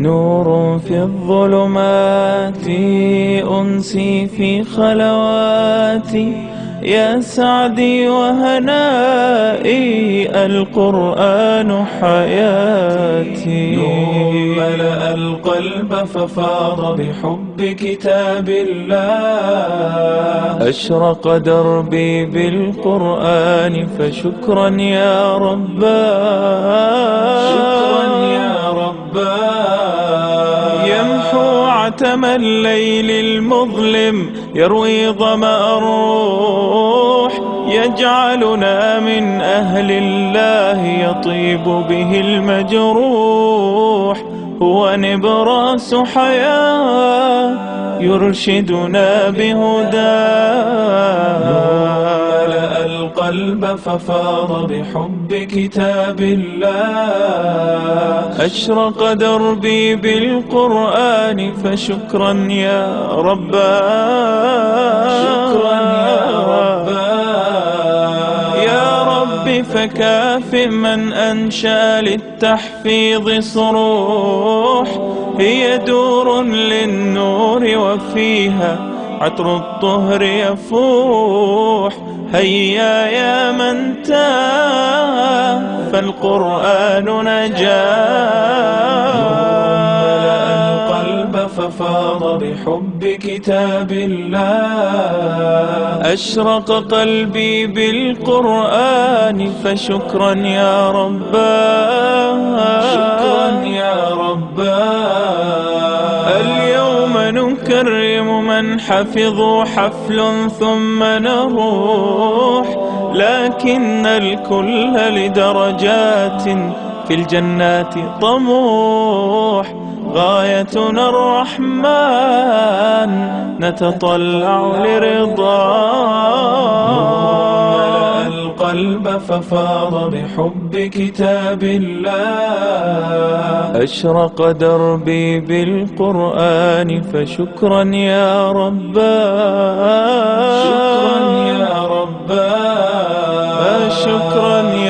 نور في الظلمات، أنسي في خلواتي، يا سعدي وهنائي، القرآن حياتي. نور ملأ القلب ففاض بحب كتاب الله، أشرق دربي بالقرآن فشكرا يا رباه. شكرا يا رباه. يمحو عتم الليل المظلم، يروي ظمأ الروح، يجعلنا من أهل الله، يطيب به المجروح. هو نبراس حياة يرشدنا بهداه. ملأ القلب ففاض بحب كتاب الله، أشرق دربي بالقرآن فشكرا يا رباه. شكرا يا رباه. يا رب فكافئ من أنشأ للتحفيظ صروح، هي دور للنور وفيها عطر الطهر يفوح. هيا يا من تاه فالقرآن نجاه. ملأ القلب ففاض بحب كتاب الله، أشرق قلبي بالقرآن فشكرا يا رباه. شكرا يا رباه. اليوم نكرم من حفظوا حفل ثم نروح، لكن الكل لدرجات في الجنات طموح. غايتنا الرحمن نتطلع لرضاه. القلب ففاض بحب كتاب الله، أشرق دربي بالقرآن فشكرا يا رباه. شكرا يا رباه. شكرا يا